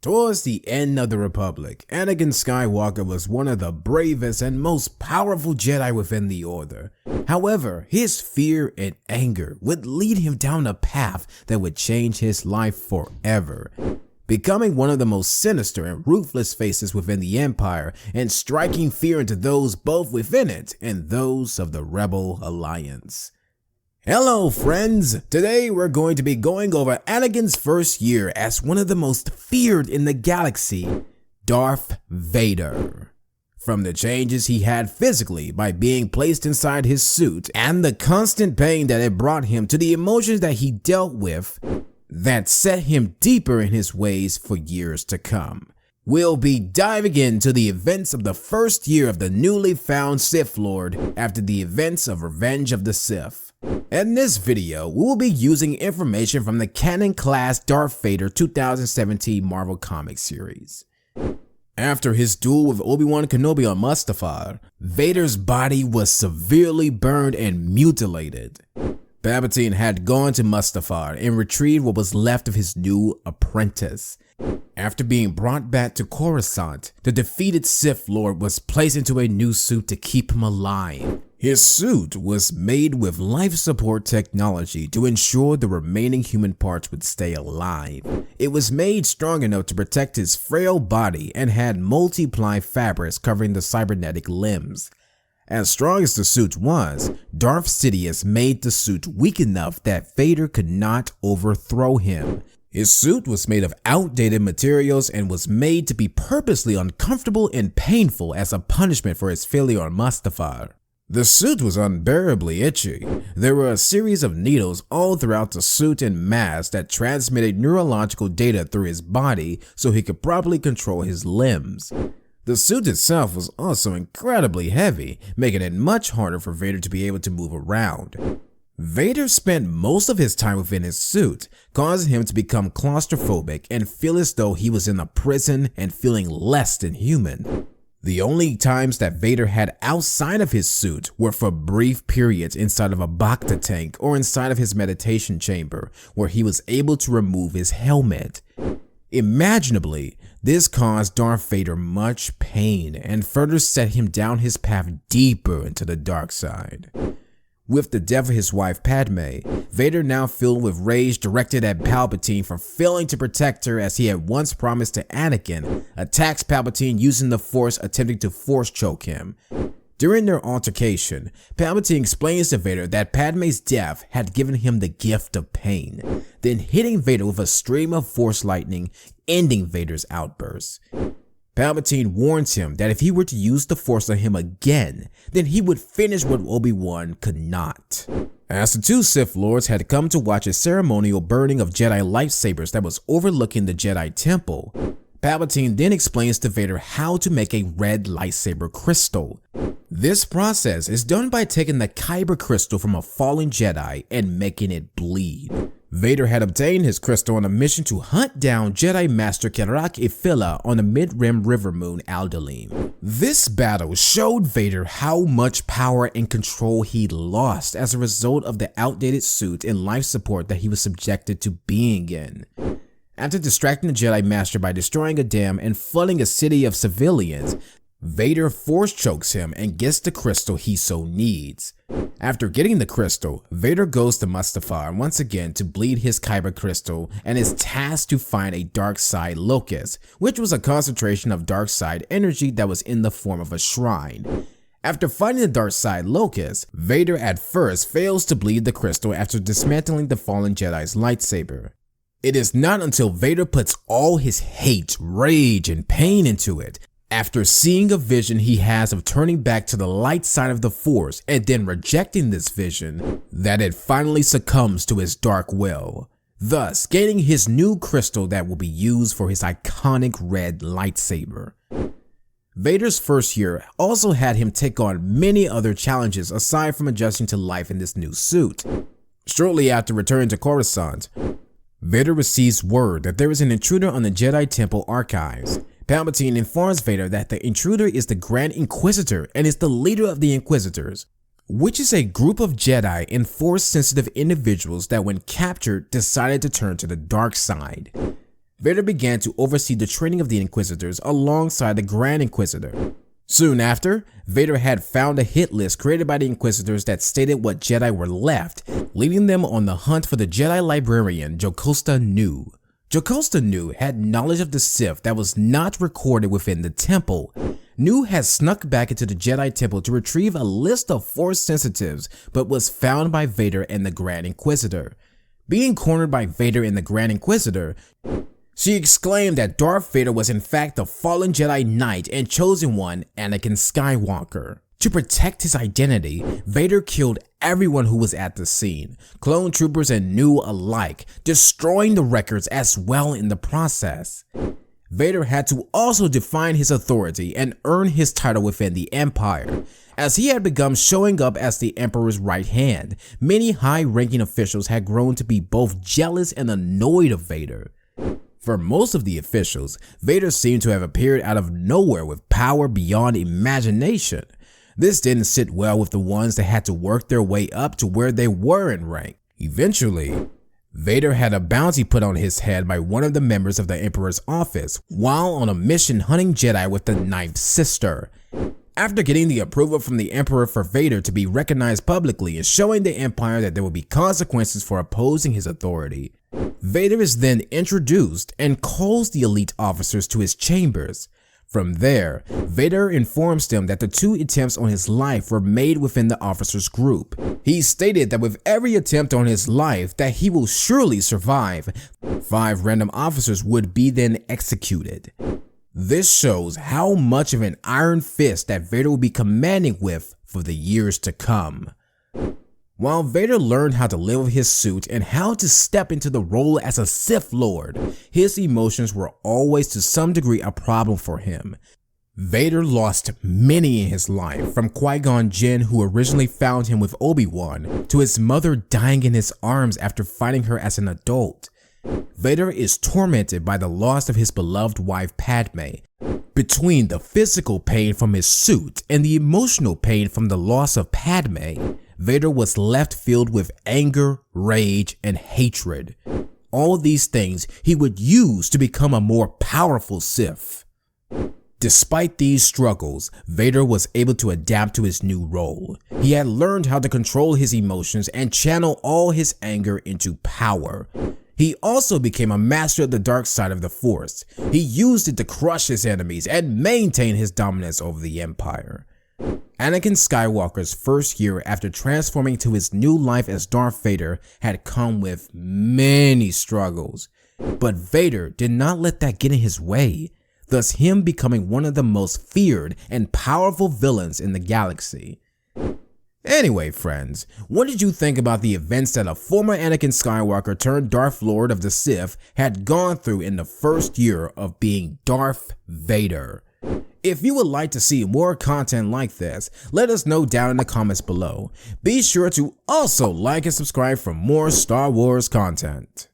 Towards the end of the Republic, Anakin Skywalker was one of the bravest and most powerful Jedi within the Order. However, his fear and anger would lead him down a path that would change his life forever, becoming one of the most sinister and ruthless faces within the Empire and striking fear into those both within it and those of the Rebel Alliance. Hello friends, today we're going to be going over Anakin's first year as one of the most feared in the galaxy, Darth Vader. From the changes he had physically by being placed inside his suit and the constant pain that it brought him to the emotions that he dealt with that set him deeper in his ways for years to come. We'll be diving into the events of the first year of the newly found Sith Lord after the events of Revenge of the Sith. In this video, we will be using information from the canon class Darth Vader 2017 Marvel Comics series. After his duel with Obi-Wan Kenobi on Mustafar, Vader's body was severely burned and mutilated. Palpatine had gone to Mustafar and retrieved what was left of his new apprentice. After being brought back to Coruscant, the defeated Sith Lord was placed into a new suit to keep him alive. His suit was made with life support technology to ensure the remaining human parts would stay alive. It was made strong enough to protect his frail body and had multiply fabrics covering the cybernetic limbs. As strong as the suit was, Darth Sidious made the suit weak enough that Vader could not overthrow him. His suit was made of outdated materials and was made to be purposely uncomfortable and painful as a punishment for his failure on Mustafar. The suit was unbearably itchy. There were a series of needles all throughout the suit and mask that transmitted neurological data through his body so he could properly control his limbs. The suit itself was also incredibly heavy, making it much harder for Vader to be able to move around. Vader spent most of his time within his suit, causing him to become claustrophobic and feel as though he was in a prison and feeling less than human. The only times that Vader had outside of his suit were for brief periods inside of a Bacta tank or inside of his meditation chamber, where he was able to remove his helmet. Imaginably, this caused Darth Vader much pain and further set him down his path deeper into the dark side. With the death of his wife Padme, Vader, now filled with rage directed at Palpatine for failing to protect her as he had once promised to Anakin, attacks Palpatine using the Force, attempting to force choke him. During their altercation, Palpatine explains to Vader that Padme's death had given him the gift of pain, then hitting Vader with a stream of Force lightning, ending Vader's outburst. Palpatine warns him that if he were to use the Force on him again, then he would finish what Obi-Wan could not. As the two Sith Lords had come to watch a ceremonial burning of Jedi lightsabers that was overlooking the Jedi Temple, Palpatine then explains to Vader how to make a red lightsaber crystal. This process is done by taking the kyber crystal from a fallen Jedi and making it bleed. Vader had obtained his crystal on a mission to hunt down Jedi Master Kerak Ifila on the mid-rim river moon Aldalim. This battle showed Vader how much power and control he lost as a result of the outdated suit and life support that he was subjected to being in. After distracting the Jedi Master by destroying a dam and flooding a city of civilians, Vader force chokes him and gets the crystal he so needs. After getting the crystal, Vader goes to Mustafar once again to bleed his kyber crystal and is tasked to find a dark side locus, which was a concentration of dark side energy that was in the form of a shrine. After finding the dark side locus, Vader at first fails to bleed the crystal after dismantling the fallen Jedi's lightsaber. It is not until Vader puts all his hate, rage, and pain into it, after seeing a vision he has of turning back to the light side of the Force and then rejecting this vision, that it finally succumbs to his dark will, thus gaining his new crystal that will be used for his iconic red lightsaber. Vader's first year also had him take on many other challenges aside from adjusting to life in this new suit. Shortly after returning to Coruscant, Vader receives word that there is an intruder on the Jedi Temple archives. Palpatine informs Vader that the intruder is the Grand Inquisitor and is the leader of the Inquisitors, which is a group of Jedi and Force-sensitive individuals that when captured decided to turn to the dark side. Vader began to oversee the training of the Inquisitors alongside the Grand Inquisitor. Soon after, Vader had found a hit list created by the Inquisitors that stated what Jedi were left, leading them on the hunt for the Jedi librarian Jocasta Nu. Jocasta Nu had knowledge of the Sith that was not recorded within the temple. Nu had snuck back into the Jedi Temple to retrieve a list of Force sensitives, but was found by Vader and the Grand Inquisitor. Being cornered by Vader and the Grand Inquisitor, she exclaimed that Darth Vader was in fact the fallen Jedi Knight and chosen one, Anakin Skywalker. To protect his identity, Vader killed everyone who was at the scene, clone troopers and Nu alike, destroying the records as well in the process. Vader had to also define his authority and earn his title within the Empire. As he had begun showing up as the Emperor's right hand, many high-ranking officials had grown to be both jealous and annoyed of Vader. For most of the officials, Vader seemed to have appeared out of nowhere with power beyond imagination. This didn't sit well with the ones that had to work their way up to where they were in rank. Eventually, Vader had a bounty put on his head by one of the members of the Emperor's office while on a mission hunting Jedi with the Ninth Sister. After getting the approval from the Emperor for Vader to be recognized publicly and showing the Empire that there would be consequences for opposing his authority, Vader is then introduced and calls the elite officers to his chambers. From there, Vader informs them that the 2 attempts on his life were made within the officers' group. He stated that with every attempt on his life that he will surely survive. 5 random officers would be then executed. This shows how much of an iron fist that Vader will be commanding with for the years to come. While Vader learned how to live with his suit and how to step into the role as a Sith Lord, his emotions were always to some degree a problem for him. Vader lost many in his life, from Qui-Gon Jinn, who originally found him with Obi-Wan, to his mother dying in his arms after fighting her as an adult. Vader is tormented by the loss of his beloved wife Padme. Between the physical pain from his suit and the emotional pain from the loss of Padme, Vader was left filled with anger, rage, and hatred. All these things he would use to become a more powerful Sith. Despite these struggles, Vader was able to adapt to his new role. He had learned how to control his emotions and channel all his anger into power. He also became a master of the dark side of the Force. He used it to crush his enemies and maintain his dominance over the Empire. Anakin Skywalker's first year after transforming to his new life as Darth Vader had come with many struggles. But Vader did not let that get in his way, thus him becoming one of the most feared and powerful villains in the galaxy. Anyway, friends, what did you think about the events that a former Anakin Skywalker turned Darth Lord of the Sith had gone through in the first year of being Darth Vader? If you would like to see more content like this, let us know down in the comments below. Be sure to also like and subscribe for more Star Wars content.